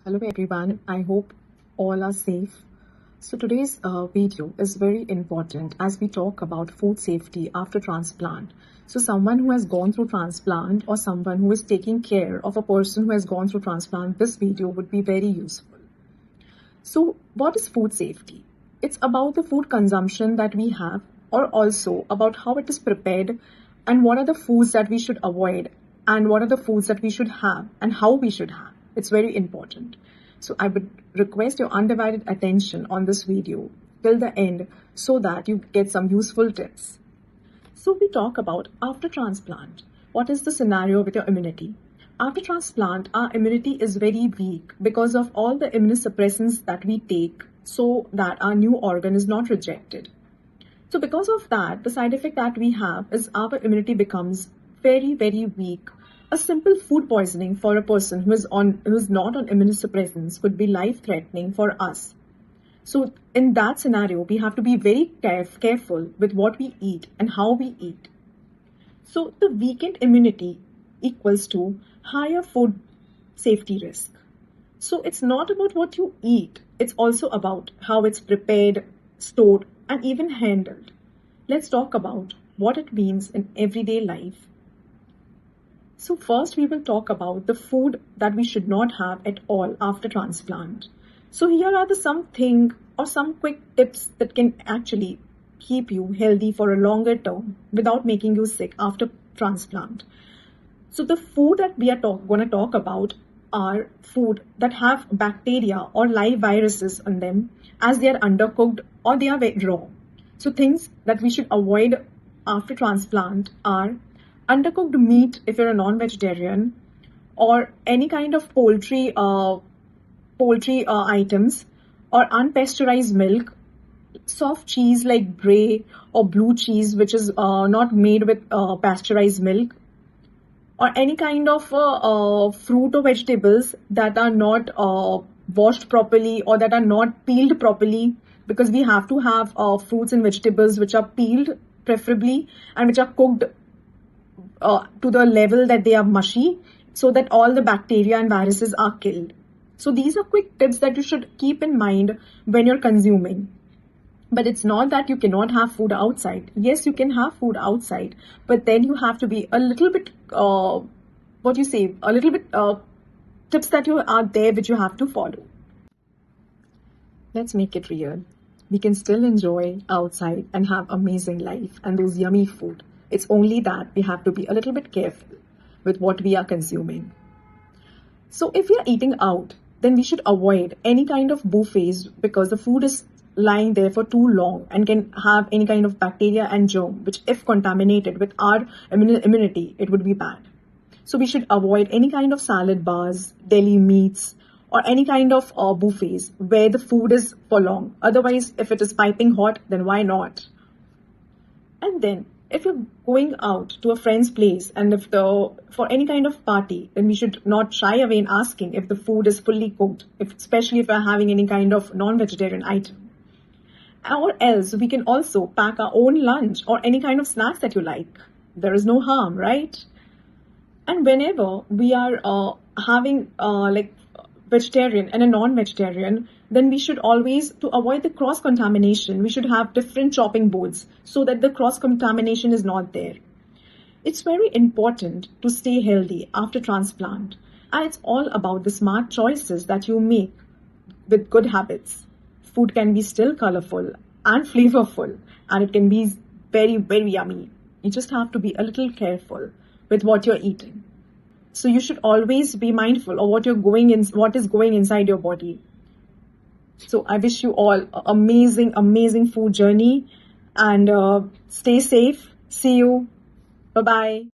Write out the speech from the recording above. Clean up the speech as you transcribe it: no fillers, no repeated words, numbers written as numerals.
Hello everyone, I hope all are safe. So today's video is very important as we talk about food safety after transplant. So someone who has gone through transplant or someone who is taking care of a person who has gone through transplant, this video would be very useful. So what is food safety? It's about the food consumption that we have or also about how it is prepared and what are the foods that we should avoid and what are the foods that we should have and how we should have. It's very important. So I would request your undivided attention on this video till the end so that you get some useful tips. So we talk about after transplant. What is the scenario with your immunity? After transplant, our immunity is very weak because of all the immunosuppressants that we take so that our new organ is not rejected. So because of that, the side effect that we have is our immunity becomes very, very weak. A simple food poisoning for a person who is not on immunosuppressants could be life-threatening for us. So in that scenario, we have to be very careful with what we eat and how we eat. So the weakened immunity equals to higher food safety risk. So it's not about what you eat. It's also about how it's prepared, stored, and even handled. Let's talk about what it means in everyday life. So first we will talk about the food that we should not have at all after transplant. So here are some quick tips that can actually keep you healthy for a longer term without making you sick after transplant. So the food that we are going to talk about are food that have bacteria or live viruses on them as they are undercooked or they are raw. So things that we should avoid after transplant are undercooked meat if you're a non-vegetarian, or any kind of poultry items, or unpasteurized milk, soft cheese like brie or blue cheese which is not made with pasteurized milk, or any kind of fruit or vegetables that are not washed properly or that are not peeled properly, because we have to have fruits and vegetables which are peeled preferably and which are cooked to the level that they are mushy so that all the bacteria and viruses are killed. So these are quick tips that you should keep in mind when you're consuming. But it's not that you cannot have food outside. Yes, you can have food outside, but then you have to be a little bit, tips that you are there which you have to follow. Let's make it real. We can still enjoy outside and have amazing life and those yummy food. It's only that we have to be a little bit careful with what we are consuming. So if we are eating out, then we should avoid any kind of buffets because the food is lying there for too long and can have any kind of bacteria and germ, which if contaminated with our immunity, it would be bad. So we should avoid any kind of salad bars, deli meats, or any kind of buffets where the food is for long. Otherwise, if it is piping hot, then why not? And then if you're going out to a friend's place and for any kind of party, then we should not shy away in asking if the food is fully cooked, especially if we're having any kind of non-vegetarian item. Or else we can also pack our own lunch or any kind of snacks that you like. There is no harm, right? And whenever we are having vegetarian and a non-vegetarian, then we should always, to avoid the cross-contamination, we should have different chopping boards so that the cross-contamination is not there. It's very important to stay healthy after transplant, and it's all about the smart choices that you make with good habits. Food can be still colorful and flavorful, and it can be very, very yummy. You just have to be a little careful with what you're eating. So you should always be mindful of what is going inside your body. So I wish you all an amazing, amazing food journey and stay safe. See you. Bye-bye.